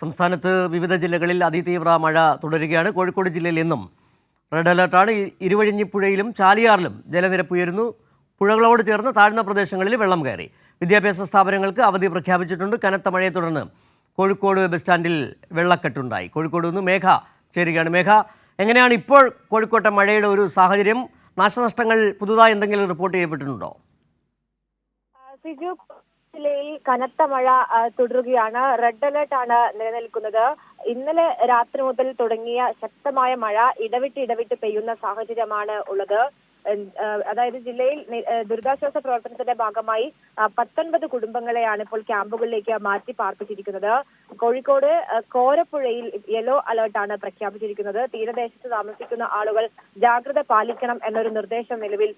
സംസ്ഥാനത്ത് വിവിധ ജില്ലകളിൽ അതിതീവ്ര മഴ തുടരുകയാണ്. കോഴിക്കോട് ജില്ലയിൽ ഇന്നും റെഡ് അലർട്ടാണ്. ഇരുവഴിഞ്ഞിപ്പുഴയിലും ചാലിയാറിലും ജലനിരപ്പ് ഉയരുന്നു. പുഴകളോട് ചേർന്ന് താഴ്ന്ന പ്രദേശങ്ങളിൽ വെള്ളം കയറി. വിദ്യാഭ്യാസ സ്ഥാപനങ്ങൾക്ക് അവധി പ്രഖ്യാപിച്ചിട്ടുണ്ട്. കനത്ത മഴയെ തുടർന്ന് കോഴിക്കോട് ബസ് സ്റ്റാൻഡിൽ വെള്ളക്കെട്ടുണ്ടായി. കോഴിക്കോട് നിന്ന് മേഘ ചേരുകയാണ്. മേഘ, എങ്ങനെയാണ് ഇപ്പോൾ കോഴിക്കോട്ടെ മഴയുടെ ഒരു സാഹചര്യം? നാശനഷ്ടങ്ങൾ പുതുതായി എന്തെങ്കിലും റിപ്പോർട്ട് ചെയ്യപ്പെട്ടിട്ടുണ്ടോ? സിജു, ജില്ലയിൽ കനത്ത മഴ തുടരുകയാണ്. റെഡ് അലേർട്ട് ആണ് നിലനിൽക്കുന്നത്. ഇന്നലെ രാത്രി മുതൽ തുടങ്ങിയ ശക്തമായ മഴ ഇടവിട്ട് പെയ്യുന്ന സാഹചര്യമാണ് ഉള്ളത്. അതായത് ജില്ലയിൽ ദുരിതാശ്വാസ പ്രവർത്തനത്തിന്റെ ഭാഗമായി 19 കുടുംബങ്ങളെയാണ് ഇപ്പോൾ ക്യാമ്പുകളിലേക്ക് മാറ്റി പാർപ്പിച്ചിരിക്കുന്നത്. കോഴിക്കോട് കോരപ്പുഴയിൽ യെല്ലോ അലേർട്ടാണ് പ്രഖ്യാപിച്ചിരിക്കുന്നത്. തീരദേശത്ത് താമസിക്കുന്ന ആളുകൾ ജാഗ്രത പാലിക്കണം എന്നൊരു നിർദ്ദേശം നിലവിൽ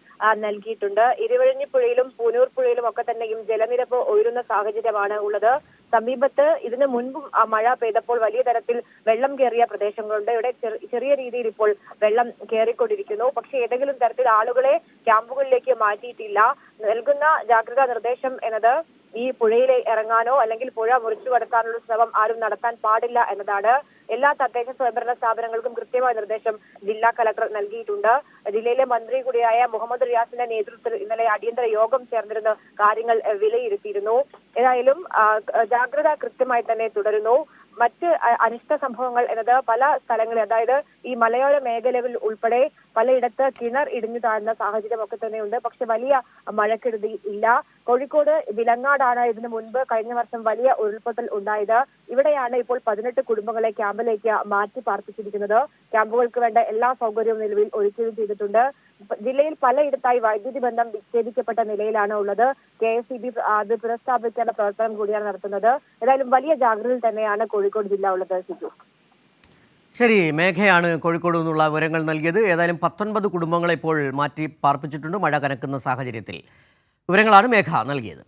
നൽകിയിട്ടുണ്ട്. ഇരുവഴിഞ്ഞിപ്പുഴയിലും പൂനൂർ പുഴയിലും ഒക്കെ തന്നെയും ജലനിരപ്പ് ഉയരുന്ന സാഹചര്യമാണ് ഉള്ളത്. സമീപത്ത് ഇതിനു മുൻപും മഴ പെയ്തപ്പോൾ വലിയ തരത്തിൽ വെള്ളം കയറിയ പ്രദേശങ്ങളുണ്ട്. ഇവിടെ ചെറിയ രീതിയിൽ ഇപ്പോൾ വെള്ളം കയറിക്കൊണ്ടിരിക്കുന്നു. പക്ഷേ ഏതെങ്കിലും തരത്തിൽ ആളുകളെ ക്യാമ്പുകളിലേക്ക് മാറ്റിയിട്ടില്ല. നൽകുന്ന ജാഗ്രതാ നിർദ്ദേശം എന്നത് ഈ പുഴയിൽ ഇറങ്ങാനോ അല്ലെങ്കിൽ പുഴ മുറിച്ചു കടക്കാനുള്ള ശ്രമം ആരും നടത്താൻ പാടില്ല എന്നതാണ്. എല്ലാ തദ്ദേശ സ്വയംഭരണ സ്ഥാപനങ്ങൾക്കും കൃത്യമായ നിർദ്ദേശം ജില്ലാ കലക്ടർ നൽകിയിട്ടുണ്ട്. ജില്ലയിലെ മന്ത്രി കൂടിയായ മുഹമ്മദ് റിയാസിന്റെ നേതൃത്വത്തിൽ ഇന്നലെ അടിയന്തര യോഗം ചേർന്നിരുന്ന കാര്യങ്ങൾ വിലയിരുത്തിയിരുന്നു. ഏതായാലും ജാഗ്രത കൃത്യമായി തന്നെ തുടരുന്നു. മറ്റ് അനിഷ്ട സംഭവങ്ങൾ എന്നത് പല സ്ഥലങ്ങളിൽ, അതായത് ഈ മലയോര മേഖലകളിൽ ഉൾപ്പെടെ പലയിടത്ത് കിണർ ഇടിഞ്ഞു താഴ്ന്ന സാഹചര്യമൊക്കെ തന്നെയുണ്ട്. പക്ഷെ വലിയ മഴക്കെടുതി ഇല്ല. കോഴിക്കോട് വിലങ്ങാടാണ് ഇതിനു മുൻപ് കഴിഞ്ഞ വർഷം വലിയ ഉരുൾപൊട്ടൽ ഉണ്ടായത്. ഇവിടെയാണ് ഇപ്പോൾ 18 കുടുംബങ്ങളെ ക്യാമ്പിലേക്ക് മാറ്റി പാർപ്പിച്ചിരിക്കുന്നത്. ക്യാമ്പുകൾക്ക് വേണ്ട എല്ലാ സൗകര്യവും നിലവിൽ ഒരുക്കുകയും ചെയ്തിട്ടുണ്ട്. ജില്ലയിൽ പലയിടത്തായി വൈദ്യുതി ബന്ധം വിച്ഛേദിക്കപ്പെട്ട നിലയിലാണ് ഉള്ളത്. KSEB അത് പുനഃസ്ഥാപിക്കേണ്ട പ്രവർത്തനം കൂടിയാണ് നടത്തുന്നത്. ഏതായാലും വലിയ ജാഗ്രതയിൽ തന്നെയാണ് കോഴിക്കോട് ജില്ല ഉള്ളത്. സിജു, ശരി, മേഘയാണ് കോഴിക്കോട് നിന്നുള്ള വിവരങ്ങൾ നൽകിയത്. ഏതായാലും 19 കുടുംബങ്ങളെ ഇപ്പോൾ മാറ്റി പാർപ്പിച്ചിട്ടുണ്ട് മഴ കനക്കുന്ന സാഹചര്യത്തിൽ. വിവരങ്ങളാണ് മേഘ നൽകിയത്.